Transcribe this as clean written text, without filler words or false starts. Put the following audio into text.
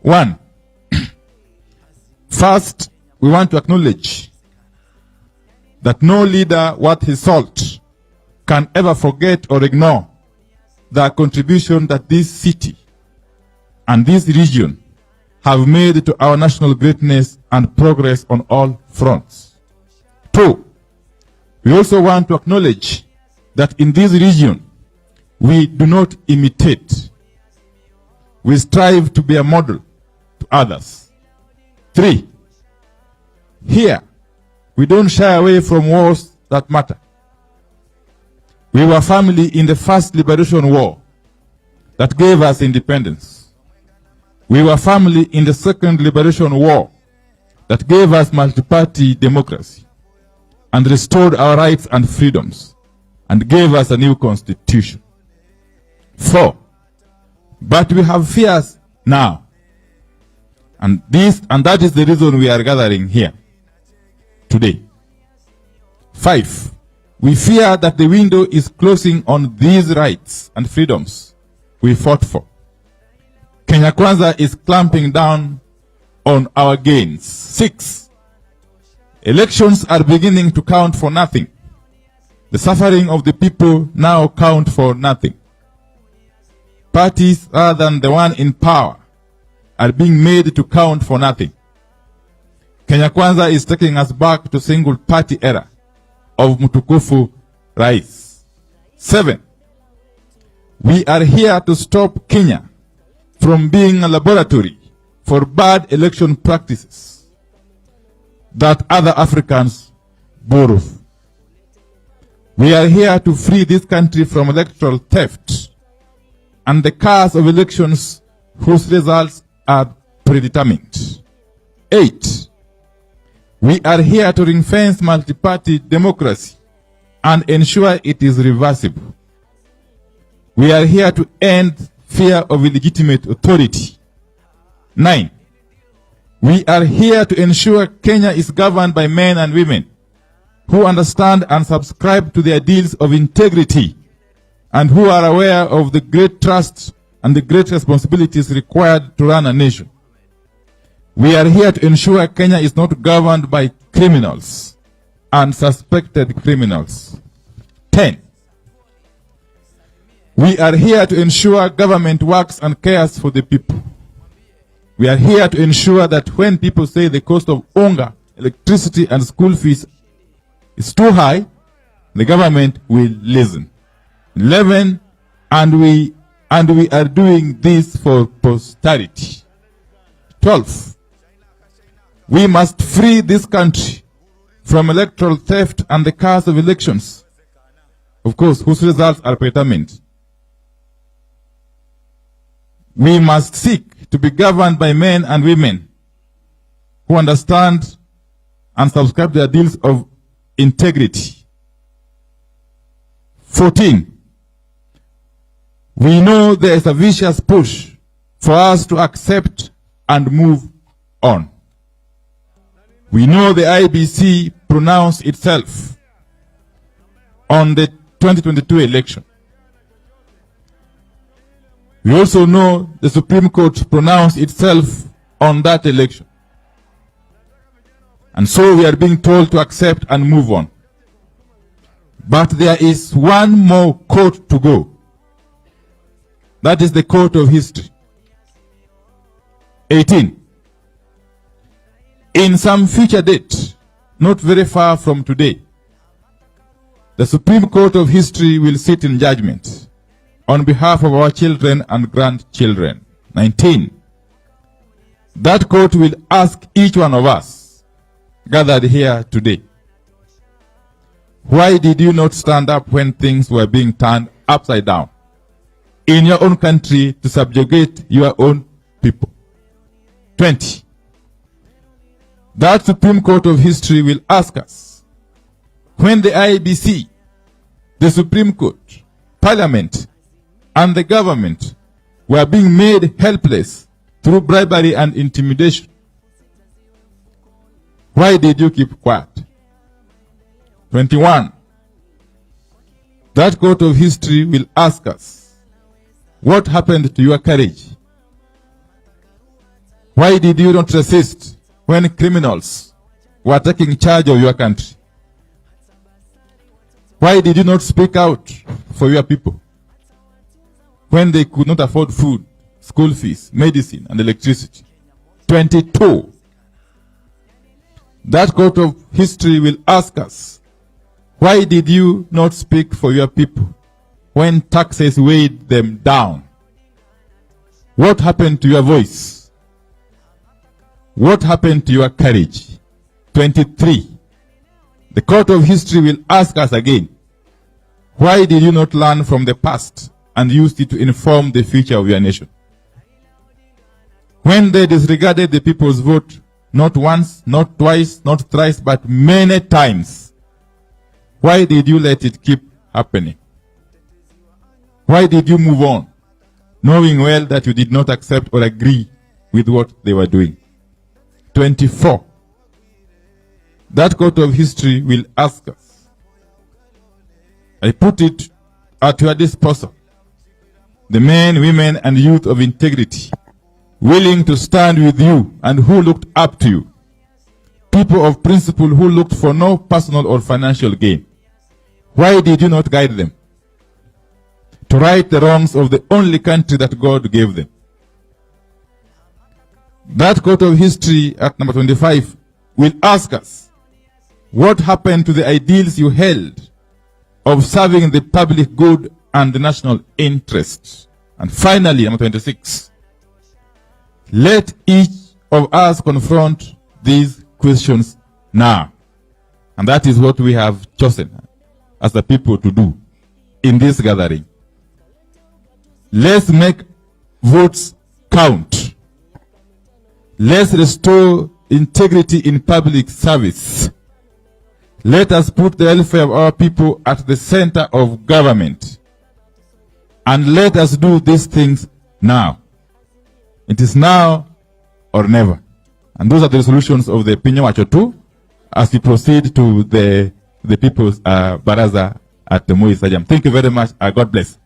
One, first, we want to acknowledge that no leader worth his salt can ever forget or ignore the contribution that this city and this region have made to our national greatness and progress on all fronts. Two, we also want to acknowledge that in this region, we do not imitate. We strive to be a model to others. Three, here, we don't shy away from wars that matter. We were family in the first liberation war that gave us independence. We were family in the second liberation war that gave us multi-party democracy and restored our rights and freedoms and gave us a new constitution. Four, but we have fears now. And that is the reason we are gathering here today. Five, we fear that the window is closing on these rights and freedoms we fought for. Kenya Kwanza is clamping down on our gains. Six, elections are beginning to count for nothing. The suffering of the people now count for nothing. Parties other than the one in power are being made to count for nothing. Kenya Kwanza is taking us back to single party era of Mtukufu Rais. 7. We are here to stop Kenya from being a laboratory for bad election practices that other Africans borrow. We are here to free this country from electoral theft and the chaos of elections whose results are predetermined. 8. We are here to ring-fence multi-party democracy and ensure it is reversible. We are here to end fear of illegitimate authority. 9. We are here to ensure Kenya is governed by men and women who understand and subscribe to the ideals of integrity and who are aware of the great trust and the great responsibilities required to run a nation. We are here to ensure Kenya is not governed by criminals and suspected criminals. 10. We are here to ensure government works and cares for the people. We are here to ensure that when people say the cost of unga, electricity, and school fees is too high, the government will listen. 11. And we are doing this for posterity. 12. We must free this country from electoral theft and the chaos of elections, of course, whose results are predetermined. We must seek to be governed by men and women who understand and subscribe to the ideals of integrity. 14. We know there is a vicious push for us to accept and move on. We know the IBC pronounced itself on the 2022 election. We also know the Supreme Court pronounced itself on that election. And so we are being told to accept and move on. But there is one more court to go. That is the court of history. 18. In some future date, not very far from today, the Supreme Court of History will sit in judgment on behalf of our children and grandchildren. 19. That court will ask each one of us gathered here today, why did you not stand up when things were being turned upside down in your own country to subjugate your own people? 20. That Supreme Court of History will ask us, when the IBC, the Supreme Court, Parliament, and the government were being made helpless through bribery and intimidation, why did you keep quiet? 21. That court of history will ask us, what happened to your courage? Why did you not resist when criminals were taking charge of your country? Why did you not speak out for your people when they could not afford food, school fees, medicine, and electricity? 22. That court of history will ask us, why did you not speak for your people when taxes weighed them down? What happened to your voice? What happened to your courage? 23. The court of history will ask us again, why did you not learn from the past and use it to inform the future of your nation? When they disregarded the people's vote, not once, not twice, not thrice, but many times, why did you let it keep happening? Why did you move on, knowing well that you did not accept or agree with what they were doing? 24. That court of history will ask us, I put it at your disposal, the men, women, and youth of integrity, willing to stand with you and who looked up to you, people of principle who looked for no personal or financial gain. Why did you not guide them to right the wrongs of the only country that God gave them? That court of history at number 25 will ask us, what happened to the ideals you held of serving the public good and the national interest? And finally, number 26, let each of us confront these questions now. And that is what we have chosen as the people to do in this gathering. Let's make votes count. Let's restore integrity in public service. Let us put the welfare of our people at the center of government. And let us do these things now. It is now or never. And those are the resolutions of the Pinyawacho 2 as we proceed to the people's baraza at the Moi Stadium. Thank you very much. God bless.